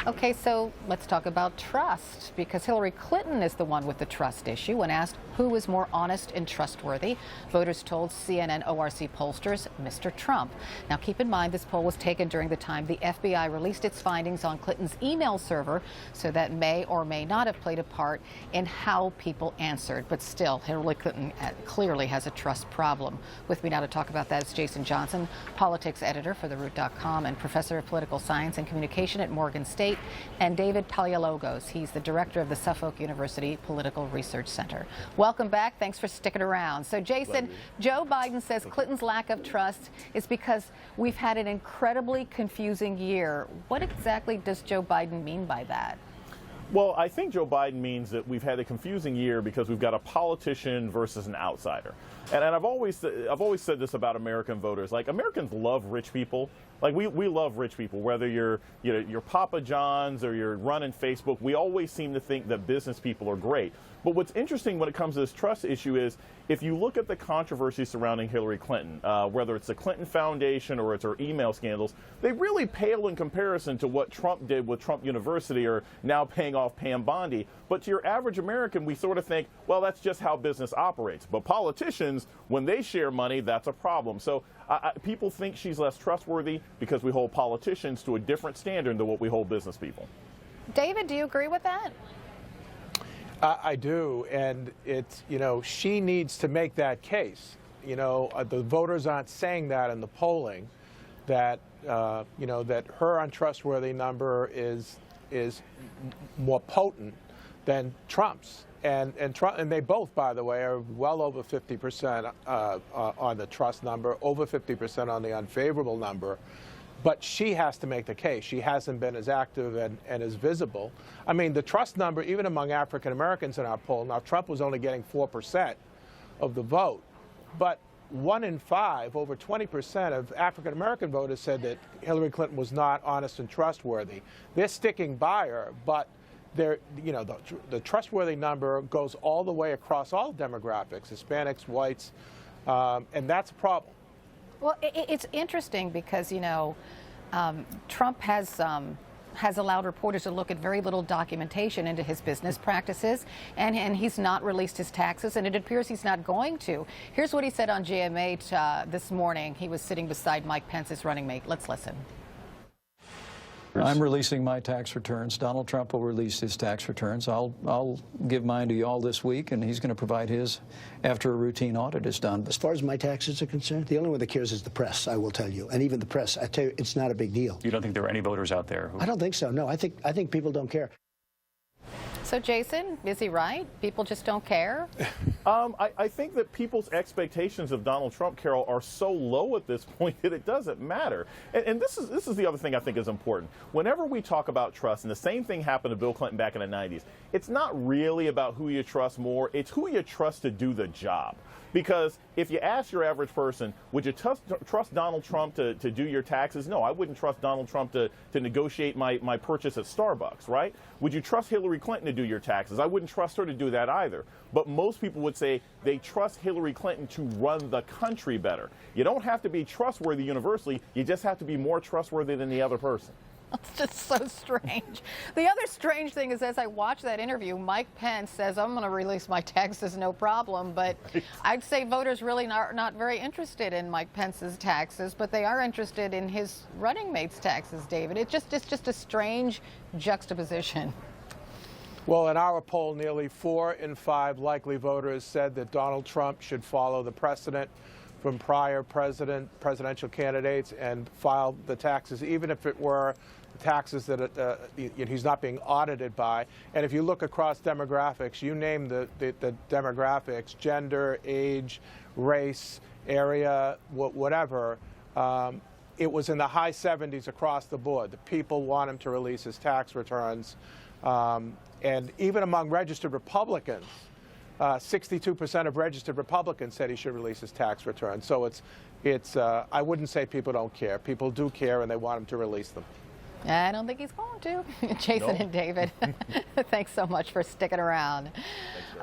Okay, so let's talk about trust, because Hillary Clinton is the one with the trust issue. When asked who was more honest and trustworthy, voters told CNN ORC pollsters Mr. Trump. Now, keep in mind this poll was taken during the time the FBI released its findings on Clinton's email server, so that may or may not have played a part in how people answered. But still, Hillary Clinton clearly has a trust problem. With me now to talk about that is Jason Johnson, politics editor for TheRoot.com and professor of political science and communication at Morgan State, and David Paleologos. He's the director of the Suffolk University Political Research Center. Welcome back. Thanks for sticking around. So, Jason, Joe Biden says Clinton's lack of trust is because we've had an incredibly confusing year. What exactly does Joe Biden mean by that? Well, I think Joe Biden means that we've had a confusing year because we've got a politician versus an outsider. And I've always said this about American voters. Like, Americans love rich people. Like, we love rich people, whether you're Papa John's or you're running Facebook. We always seem to think that business people are great. But what's interesting when it comes to this trust issue is if you look at the controversy surrounding Hillary Clinton, whether it's the Clinton Foundation or it's her email scandals, they really pale in comparison to what Trump did with Trump University or now paying off Pam Bondi. But to your average American, we sort of think, well, that's just how business operates. But politicians, when they share money, that's a problem. So people think she's less trustworthy because we hold politicians to a different standard than what we hold business people. David, do you agree with that? I do, and it's, she needs to make that case. The voters aren't saying that in the polling, that, that her untrustworthy number is more potent than Trump's. And they both, by the way, are well over 50% on the trust number, over 50% on the unfavorable number. But she has to make the case. She hasn't been as active and as visible. I mean, the trust number, even among African Americans in our poll, now Trump was only getting 4% of the vote, but 1 in 5, over 20% of African American voters said that Hillary Clinton was not honest and trustworthy. They're sticking by her, but the trustworthy number goes all the way across all demographics, Hispanics, whites, and that's a problem. Well, it's interesting because, Trump has allowed reporters to look at very little documentation into his business practices, and he's not released his taxes, and it appears he's not going to. Here's what he said on GM8 this morning. He was sitting beside Mike Pence's running mate. Let's listen. I'm releasing my tax returns. Donald Trump will release his tax returns. I'll give mine to you all this week, and he's going to provide his after a routine audit is done. As far as my taxes are concerned, the only one that cares is the press, I will tell you. And even the press, I tell you, it's not a big deal. You don't think there are any voters out there who... I don't think so, no. I think people don't care. So, Jason, is he right? People just don't care? I think that people's expectations of Donald Trump, Carol, are so low at this point that it doesn't matter. And this is the other thing I think is important. Whenever we talk about trust, and the same thing happened to Bill Clinton back in the 90s, it's not really about who you trust more, it's who you trust to do the job. Because if you ask your average person, would you trust Donald Trump to do your taxes? No, I wouldn't trust Donald Trump to negotiate my purchase at Starbucks, right? Would you trust Hillary Clinton to do your taxes? I wouldn't trust her to do that either. But most people would say they trust Hillary Clinton to run the country better. You don't have to be trustworthy universally. You just have to be more trustworthy than the other person. It's just so strange. The other strange thing is, as I watch that interview, Mike Pence says, I'm going to release my taxes, no problem. But right. I'd say voters really are not very interested in Mike Pence's taxes, but they are interested in his running mate's taxes, David. It's just a strange juxtaposition. Well, in our poll, nearly 4 in 5 likely voters said that Donald Trump should follow the precedent from prior presidential candidates and file the taxes, even if it were taxes that he's not being audited by. And if you look across demographics, you name the demographics, gender, age, race, area, whatever, it was in the high 70s across the board. The people want him to release his tax returns. And even among registered Republicans, 62% of registered Republicans said he should release his tax return. So I wouldn't say people don't care. People do care, and they want him to release them. I don't think he's going to. Jason and David, thanks so much for sticking around.